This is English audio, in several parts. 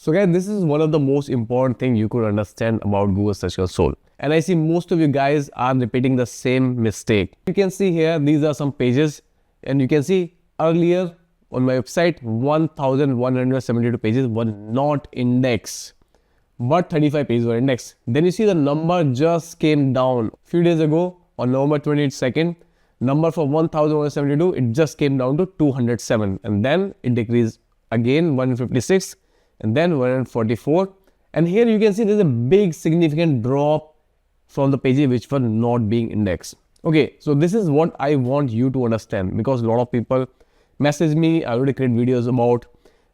So guys, this is one of the most important thing you could understand about Google Search Console. And I see most of you guys are repeating the same mistake. You can see here, these are some pages, and you can see earlier on my website, 1172 pages were not indexed, but 35 pages were indexed. Then you see the number just came down. Few days ago, on November 22nd, number for 1172, it just came down to 207, and then it decreased again 156, and then 144. And here you can see there's a big significant drop from the pages which were not being indexed. Okay, so this is what I want you to understand, because a lot of people message me. I already create videos about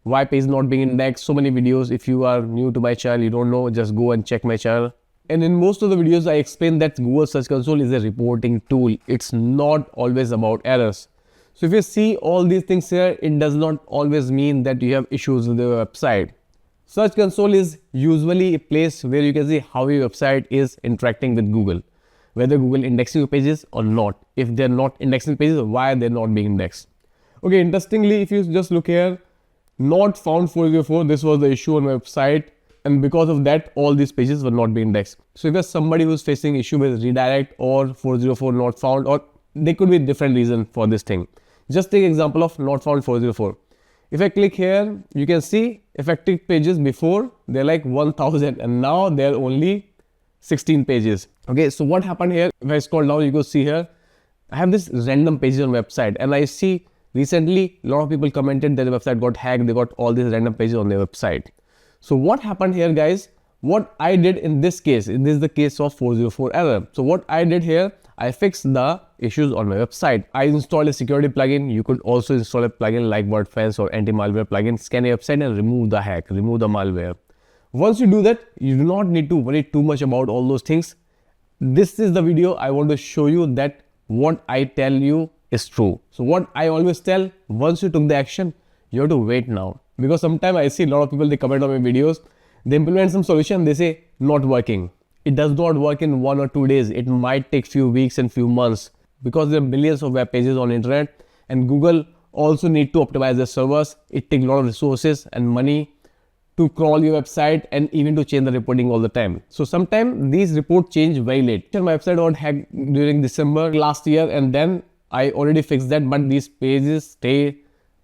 why page not being indexed, so many videos. If you are new to my channel, you don't know, just go and check my channel. And in most of the videos, I explain that Google Search Console is a reporting tool. It's not always about errors. So if you see all these things here, it does not always mean that you have issues with your website. Search Console is usually a place where you can see how your website is interacting with Google, whether Google indexing your pages or not. If they're not indexing pages, why they're not being indexed. Okay, interestingly, if you just look here, not found 404, this was the issue on my website, and because of that, all these pages were not being indexed. So if there's somebody who's facing issue with redirect or 404 not found, or there could be different reason for this thing. Just take example of not found 404. If I click here, you can see effective pages before they're like 1000, and now they're only 16 pages. Okay, so what happened here? If I scroll down, you go see here, I have this random pages on website, and I see recently a lot of people commented that the website got hacked. They got all these random pages on their website. So what happened here, guys? What I did in this case, this is the case of 404 error. So what I did here, I fixed the issues on my website. I installed a security plugin. You could also install a plugin like WordFence or anti-malware plugin, scan your website and remove the hack, remove the malware. Once you do that, you do not need to worry too much about all those things. This is the video I want to show you that what I tell you is true. So what I always tell, once you took the action, you have to wait now. Because sometimes I see a lot of people, they comment on my videos, they implement some solution, they say not working. It does not work in 1 or 2 days. It might take few weeks and few months, because there are millions of web pages on internet, and Google also need to optimize their servers. It takes a lot of resources and money to crawl your website and even to change the reporting all the time. So sometimes these reports change very late. My website got hacked during December last year, and then I already fixed that, but these pages stay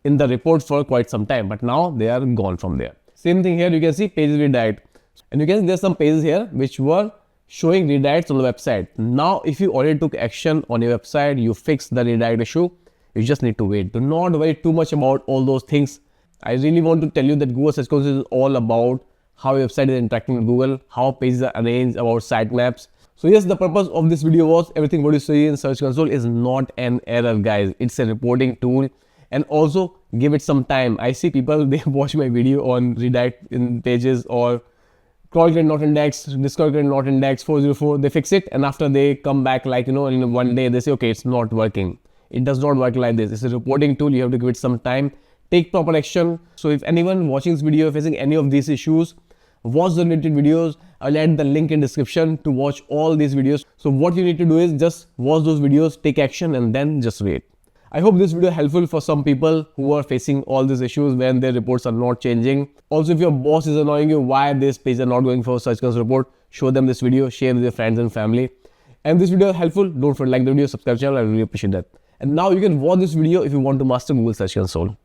in the report for quite some time, but now they are gone from there. Same thing here, you can see pages redirect, and you can see there's some pages here which were showing redirects on the website. Now if you already took action on your website, you fixed the redirect issue, you just need to wait. Do not worry too much about all those things. I really want to tell you that Google Search Console is all about how your website is interacting with Google, how pages are arranged, about sitemaps. So yes, the purpose of this video was everything what you see in Search Console is not an error, guys. It's a reporting tool, and also give it some time. I see people, they watch my video on redirect in pages or crawl grid not indexed, Discord grid not indexed, 404, they fix it, and after they come back like, in 1 day, they say, okay, it's not working. It does not work like this. It's a reporting tool. You have to give it some time, take proper action. So if anyone watching this video facing any of these issues, watch the related videos. I'll add the link in description to watch all these videos. So what you need to do is just watch those videos, take action, and then just wait. I hope this video is helpful for some people who are facing all these issues when their reports are not changing. Also, if your boss is annoying you, why this page are not going for Search Console report, show them this video, share with your friends and family. And if this video is helpful, don't forget to like the video, subscribe to the channel. I really appreciate that. And now you can watch this video if you want to master Google Search Console.